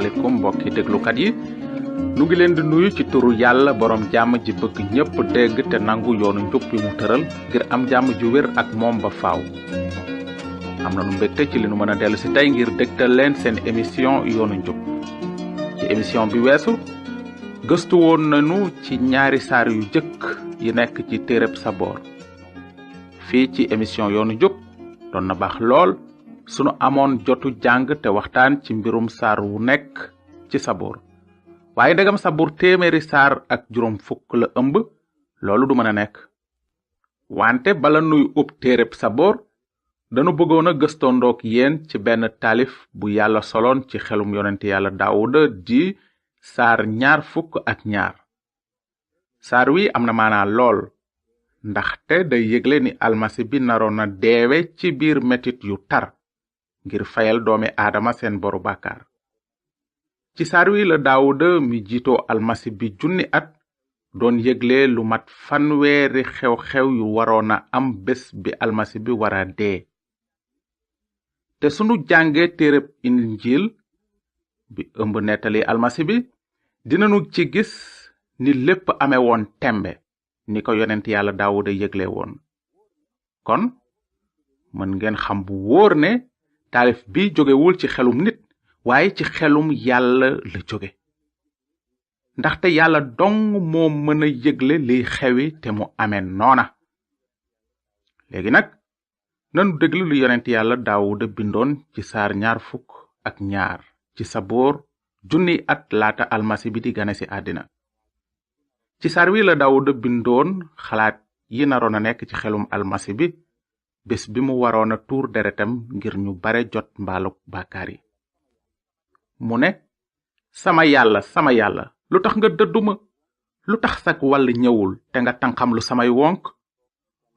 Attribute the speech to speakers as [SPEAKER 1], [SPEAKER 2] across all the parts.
[SPEAKER 1] asalaamaaleykum mbokki déglukat yi nu ngi leen di nuyu ci turu yàlla borom jàmm ji bëgg ñépp dégg te nangu yoonu njub bi mu tëral ngir am jàmm ju wér ak moom ba faaw. am na nu mbégte ci li nu mën a dellu si tey ngir dégtal leen seen émission yoonu njub. ci émission bi weesu gëstu woon nañu ci ñaari saar yu jëkk yi nekk ci téereb Saboor. fii ci émission yoonu njub doon na baax lool sunu amoon jotu jàng te waxtaan ci mbirum saar wu nekk ci Saboor. waaye ndegam Saboor téeméeri saar ak juróom fukk la ëmb loolu du mën a nekk. wante bala nuy ub téereb Saboor danu bëggoon a gëstondoog yéen ci benn taalif bu yàlla soloon ci xelum yonent yàlla Daawuda di saar 22. saar wi am na maanaa lool ndaxte day yëgle ni almasi bi naroon na deewe ci biir metit yu tar ngir fayal doomi aadama seen boru bàkkaar. ci saar wi la Daawuda mi jiitoo almasi bi 1000 at doon yëgle lu mat 100 xew-xew yu waroon a am bés bi almasi bi wara dee. te sunu jànge téereb Injiil bi ëmb nettali almasi bi dinanu ci gis ni lépp ame woon tembe ni ko yonent yàlla Daawuda yëgle woon. kon mën ngeen xam bu wóor ne taalif bi jógewul ci xelum nit waaye ci xelum yàlla la jóge. ndaxte yàlla dong moo mën a yëgle liy xewi te mu amee noona. léegi nag nanu déglu lu yonent yàlla Daawuda bindoon ci saar 22 ci Saboor 1000 at laata almasi bi di gane ci àddina. ci saar wi la Daawuda bindoon xalaat yi naroon a nekk ci xelum almasi bi bés bi mu waroon a tuur deretam ngir ñu bare jot mbaaluk bàkkaar yi. mu ne, sama yàlla lu tax nga dëdduma? lu tax sak wàll ñëwul te nga tanqam lu samay wonk?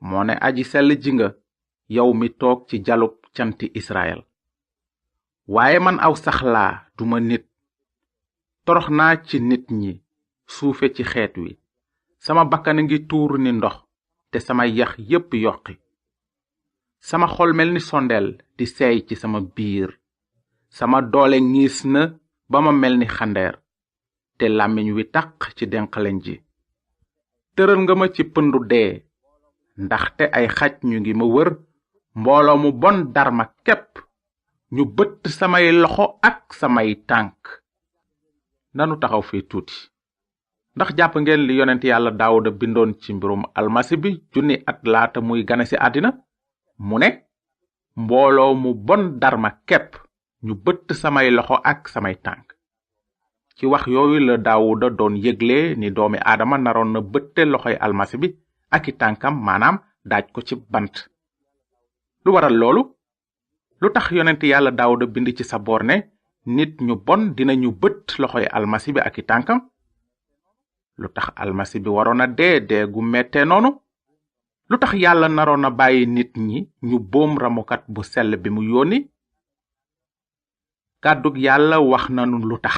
[SPEAKER 1] moo ne aji sell ji nga yow mi toog ci jalub canti Israel. waaye man aw sax laa duma nit, torox naa ci nit ñi, suufe ci xeet wi. sama bakkan ngi tuur ni ndox te sama yax yépp yoqi. sama xol mel ni sondeel di seey ci sama biir. sama doole ngiis na ba ma mel ni xandeer te làmmiñ wi taq ci denqaleñ ji. tëral nga ma ci pëndu dee ndaxte ay xaj ñu ngi ma wër, mbooloo mu bon darma képp ñu bëtt samay loxo ak samay tànk. nanu taxaw fii tuuti. ndax jàpp ngeen li yonent yàlla Daawuda bindoon ci mbirum almasi bi 1000 at laata muy gane ci àddina? mu ne, mbooloo mu bon darma képp ñu bëtt samay loxo ak samay tànk. ci wax yooyu la Daawuda doon yëgle ni doomi aadama naroon na bëtte loxoy almasi bi ak i tànkam, maanaam daaj ko ci bant. lu waral loolu? lu tax yonent yàlla Daawuda bind ci Saboor ne nit ñu bon dinañu bët loxoy almasi bi ak i tànkam? lu tax almasi bi waroon a dee gu mettee noonu? lu tax yàlla naroon a bàyyi nit ñi ñu boom ramukat bu sell bi mu yónni? kàddug yàlla wax nanu lu tax.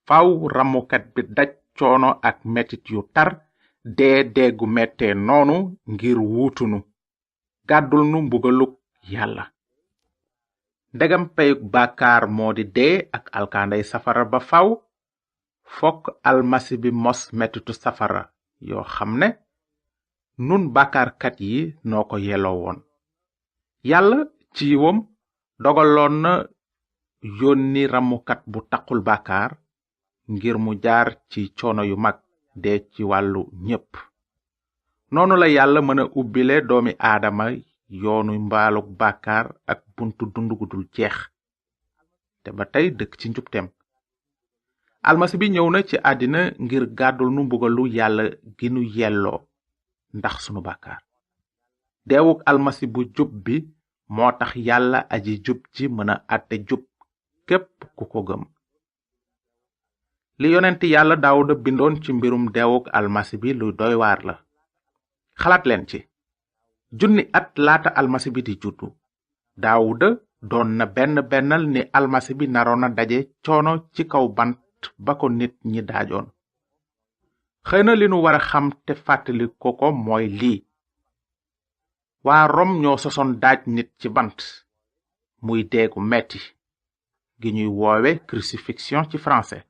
[SPEAKER 1] faw ramukat bi daj coono ak metit yu tar dee gu mettee noonu ngir wuutunu gàddul nu mbugaluk yàlla. ndegam peyug bàkkaar moo di dee ak alkaanday safara ba faw, fokk almasi bi mos metitu safara yoo xam ne nun bàkkaarkat yi noo ko yelloo woon. yàlla ci yiwam dogaloon na yónni ramukat bu taqul bàkkaar ngir mu jaar ci coono yu mag dee ci wàllu ñépp. noonu la yàlla mën a ubbile doomi aadama yoonu mbaaluk bàkkaar ak buntu dund gu dul jeex te ba tey dëkk ci njubteem. almasi bi ñëw na ci àddina ngir gàddul nu mbugalu yàlla gi nu yelloo ndax sunu bàkkaar. deewuk almasi bu jub bi moo tax yàlla aji jub ji mën a àtte jub képp ku ko gëm. li yonent yàlla Daawuda bindoon ci mbirum deewuk almasi bi lu doy waar la. xalaat leen ci. 1000 at laata almasi bi di juddu, Daawuda doon na bennal ni almasi bi naroon na daje coono ci kaw bant ba ko nit ñi daajoon. xëy na li nu war a xam te fàttali ko mooy lii. waa Rom ñoo sosoon daaj nit ci bant muy deegu metti gi ñuy woowe crucifixion ci français.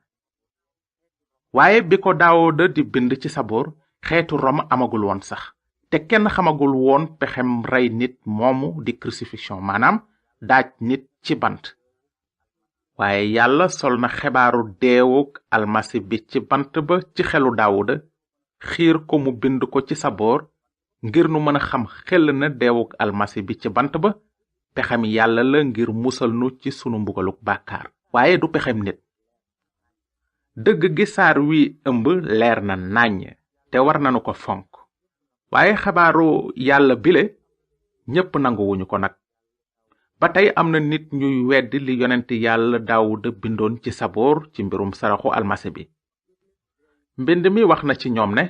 [SPEAKER 1] waaye bi ko Daawuda di bind ci saboor xeetu Rome amagul woon sax te kenn xamagul woon pexem rey nit moomu di crucifixion maanaam daaj nit ci bant. waaye yàlla sol na xebaaru deewuk almasi bi ci bant ba ci xelu Daawuda xiir ko mu bind ko ci saboor ngir nu mën a xam xel na deewuk almasi bi ci bant ba pexem yàlla la ngir musal nu ci sunu mbugaluk bàkkaar waaye du pexem nit. dëgg gi saar wi ëmb leer na nàññ te war nanu ko fonk waaye xabaaru yàlla bile ñépp nanguwuñu ko nag. ba tey am na nit ñuy weddi li yonent yàlla Daawuda bindoon ci saboor ci mbirum saraxu almasi bi. mbind mi wax na ci ñoom ne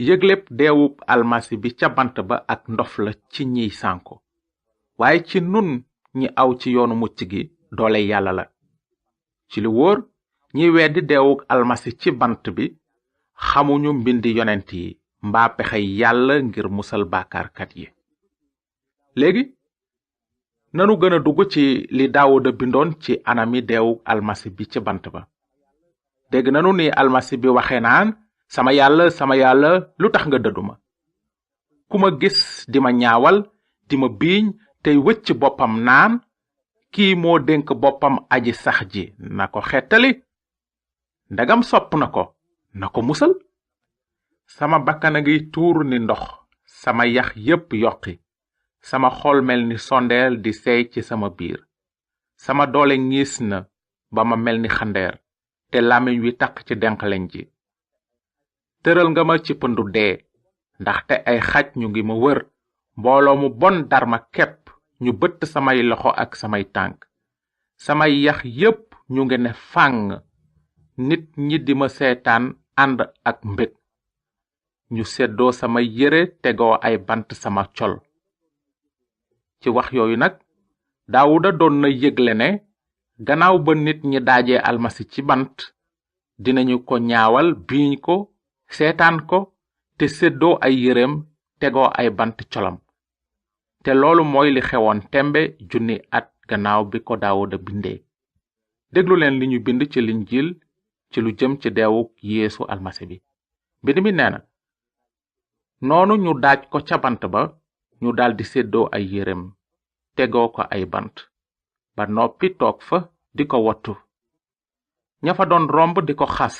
[SPEAKER 1] yëgleb deewub almasi bi ca bant ba ak ndof la ci ñiy sànko waaye ci nun ñi aw ci yoonu mucc gi doole yàlla la. ci li wóor ñi weddi deewuk almasi ci bant bi xamuñu mbindi yonent yi mbaa pexey yàlla ngir musal bàkkaarkat yi. léegi nanu gën a dugg ci li Daawuda bindoon ci anami deewuk almasi bi ci bant ba. dégg nanu ni almasi bi waxe naan sama yàlla lu tax nga dëdduma. ku ma gis di ma ñaawal di ma biiñ tey wëcc boppam naan kii moo dénk boppam aji sax ji na ko xettali. ndagam sopp na ko musal. sama bakkan a ngi tuur ni ndox sama yax yépp yoqi sama xol mel ni sondeel di seey ci sama biir. sama doole ngiis na ba ma mel ni xandeer te làmmiñ wi taq ci denqaleñ ji. tëral nga ma ci pëndu dee ndaxte ay xaj ñu ngi ma wër mbooloo mu bon dar ma kepp ñu bëtt samay loxo ak samay tànk. samay yax yépp ñu ngi ne fàng nit ñi di ma seetaan ànd ak mbég. ñu seddoo sama yére tegoo ay bant sama col. ci wax yooyu nag Daawuda doon na yëgle ne gannaaw ba nit ñi daajee almasi ci bant dinañu ko ñaawal biiñ ko seetaan ko te seddoo ay yéreem tegoo ay bant colam. te loolu mooy li xewoon tembe junni at gannaaw bi ko Daawuda bindee. déglu leen li ñu bind ci Linjiil ci lu jëm ci deewuk Yeesu almasi bi. mbind mi nee na noonu ñu daaj ko ca bant ba ñu daldi seddoo ay yéreem tegoo ko ay bant ba noppi toog fa di ko wottu. ña fa doon romb di ko xas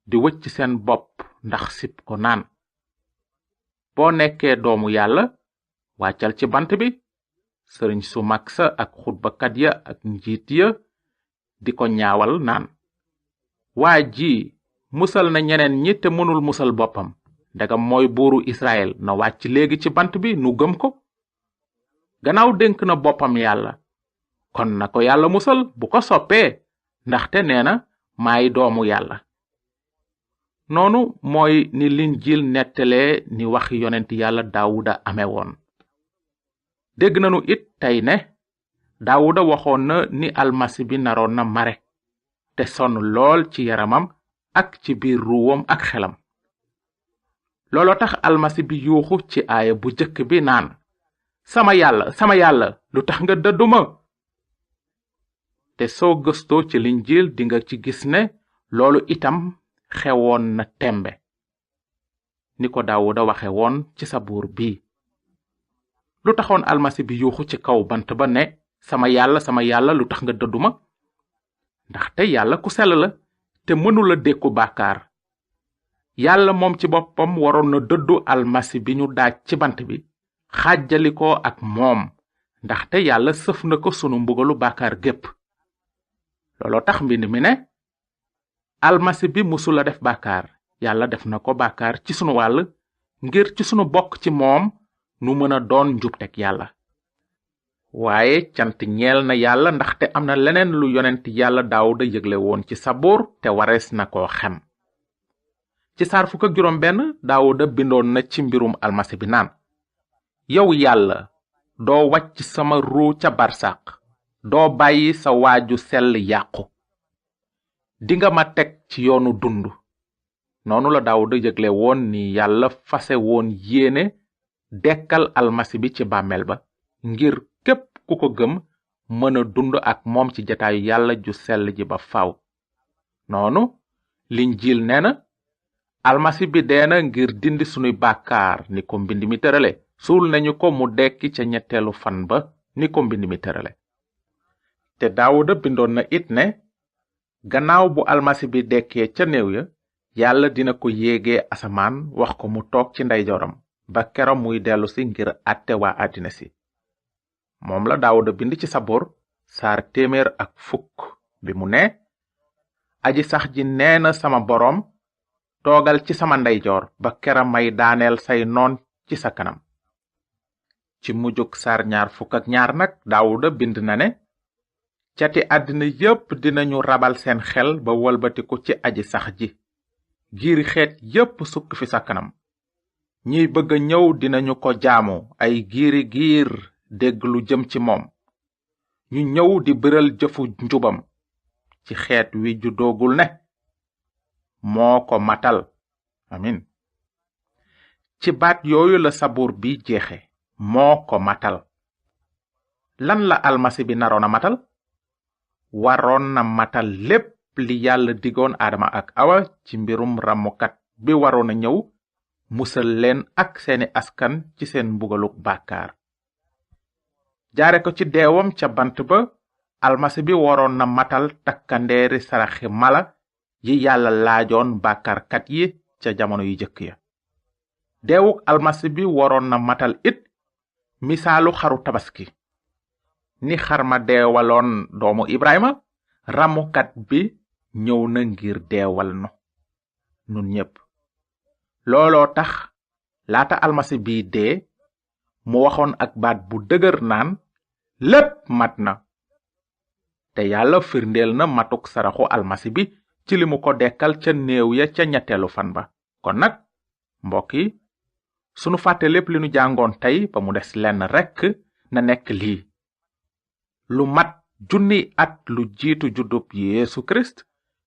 [SPEAKER 1] di wëcc seen bopp ndax sib ko naan boo nekkee doomu yàlla wàccal ci bant bi. sëriñ su mag sa ak xutbakat ya ak njiit ya di ko ñaawal naan waa ji musal na ñeneen ñi te mënul musal boppam. ndegam mooy buuru Israël na wàcc léegi ci bant bi nu gëm ko. gannaaw dénk na boppam yàlla kon na ko yàlla musal bu ko soppee ndaxte nee na maay doomu yàlla. noonu mooy ni Linjiil nettalee ni waxi yonent yàlla Daawuda amee woon. dégg nanu it tey ne Daawuda waxoon na ni almasi bi naroon na mare te sonn lool ci yaramam ak ci biir ruwam ak xelam. looloo tax almasi bi yuuxu ci aaya bu jëkk bi naan sama yàlla lu tax nga dëdduma. te soo gëstoo ci Linjiil dinga ci gis ne loolu itam xewoon na tembe ni ko Daawuda waxe woon ci sabuur bi. lu taxoon almasi bi yuuxu ci kaw bant ba ne sama yàlla lu tax nga dëdduma. ndaxte yàlla ku sell la te mënula dékku bàkkaar. yàlla moom ci boppam waroon na dëddu almasi bi ñu daaj ci bant bi xàjjali ko ak moom ndaxte yàlla sëf na ko sunu mbugalu bàkkaar gépp. looloo tax mbind mi ne almasi bi musula def bàkkaar yàlla def na ko bàkkaar ci sunu wàll ngir ci sunu bokk ci moom nu mën a doon njubteg yàlla. waaye cant ñeel na yàlla ndaxte am na leneen lu yonent yàlla Daawuda yëgle woon ci saboor te warees na ko xem. ci saar 17 Daawuda bindoon na ci mbirum almasi bi naan yow yàlla doo wàcc sama ruu ca barsàq doo bàyyi sa waaju sell yàqu. dinga ma teg ci yoonu dund. noonu la Daawuda yëgle woon ni yàlla fase woon yéene dekkal almasi bi ci bàmmeel ba ngir képp ku ko gëm mën a dund ak moom ci jataayu yàlla ju sell ji ba faw. noonu linjiil nee na almasi bi deena ngir dindi sunuy bàkkaar ni ko mbind mi tërale, suul nañu ko mu dekki ca ñetteelu fan ba ni ko mbind mi tërale. te Daawuda bindoon na it ne gannaaw bu almasi bi dekkee ca néew ya, yàlla dina ko yéegee asamaan wax ko mu toog ci ndeyjooram ba keroog muy dellu si ngir àtte waa àddina si. moom la Daawuda bind ci Saboor saar 100 bi mu ne, aji sax ji nee na sama boroom, toogal ci sama ndeyjoor ba keroog may daaneel say noon ci sa kanam. ci mujjug saar 22 nag Daawuda bind na ne, cati àddina yépp dinañu rabal seen xel ba wëlbatiku ci aji sax ji, giiri xeet yépp sukk fi sa kanam. ñiy bëgg a ñëw dinañu ko jaamu, ay giir dégg lu jëm ci moom. ñu ñëw di biral jëfu njubam ci xeet wi juddoogul ne moo ko matal. amin. ci baat yooyu la sabuur bi jeexe, moo ko matal. lan la almasi bi naroon a matal? waroon na matal lépp li yàlla digoon Adama ak Awa ci mbirum ramukat bi waroon a ñëw musal leen ak seeni askan ci seen mbugaluk bàkkaar. jaare ko ci deewam ca bant ba, almasi bi waroon na matal takkandeeri saraxi mala yi yàlla laajoon bàkkaarkat yi ca jamono yu jëkk ya. deewuk almasi bi waroon na matal it misaalu xaru tabaski. ni xar ma deewaloon doomu Ibrahima, ramukat bi ñëw na ngir deewal nu nun ñépp. looloo tax laata almasi bi dee mu waxoon ak baat bu dëgër naan lépp mat na. te yàlla firndeel na matuk saraxu almasi bi ci li mu ko dekkal ca néew ya ca ñetteelu fan ba. kon nag mbokk yi, sunu fàtte lépp li nu jàngoon tey ba mu des lenn rekk na nekk lii: lu mat 1000 at lu jiitu juddub Yeesu Kirist,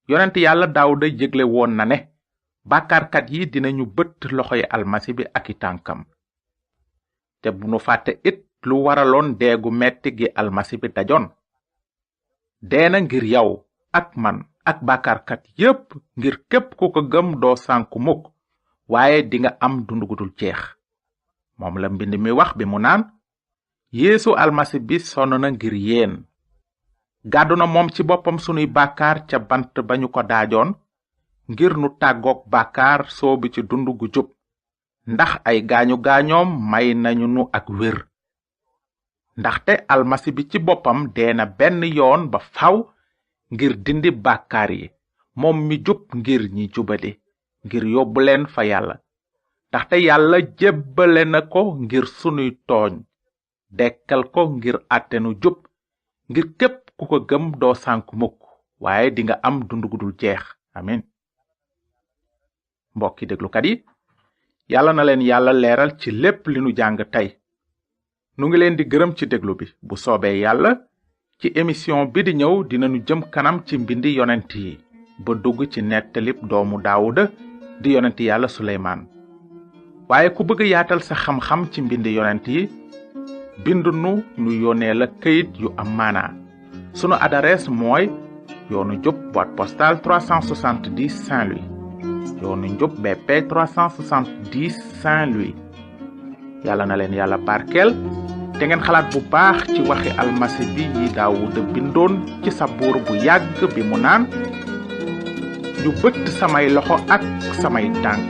[SPEAKER 1] yonent yàlla Daawuda yëgle woon na ne bàkkaarkat yi dinañu bëtt loxoy almasi bi ak i tànkam. te bu nu fàtte it lu waraloon deegu metti gi almasi bi dajoon. deena ngir yow ak man ak bàkkaarkat yépp, ngir képp ku ko gëm doo sànku mukk, waaye dinga am dund gu dul jeex. moom la mbind mi wax bi mu naan, Yeesu almasi bi sonn na ngir yéen, gàddu na moom ci boppam sunuy bàkkaar ca bant ba ñu ko daajoon, ngir nu tàggook bàkkaar soobu ci dund gu jub, ndax ay gaañu-gaañoom may nañu nu ak wér. ndaxte almasi bi ci boppam deena benn yoon ba faw ngir dindi bàkkaar yi, moom mi jub ngir ñi jubadi, ngir yóbbu leen fa yàlla. ndaxte yàlla jébbale na ko ngir sunuy tooñ, dekkal ko ngir àttenu jub, ngir képp ku ko gëm doo sànku mukk, waaye dinga am dund gu dul jeex. amin. mbokki déglukat yi, yàlla na leen yàlla leeral ci lépp li nu jàng tey. nu ngi leen di gërëm ci déglu bi. bu soobee yàlla, ci émission bi di ñëw dinañu jëm kanam ci mbindi yonent yi ba dugg ci nettalib doomu Daawuda di yonent yàlla Suleymaan. waaye ku bëgg yaatal sa xam-xam ci mbindi yonent yi, bindu nu yónnee la këyit yu am maanaa. sunu adresse mooy yoonu njub boîte postale 370 Saint-Louis. yoonu njub BP 370 Saint-Louis. yàlla na leen yàlla barkeel, te ngeen xalaat bu baax ci waxi almasi bi yi Daawuda bindoon ci Sabuur bu yàgg bi mu naan, ñu bëtt samay loxo ak samay tànk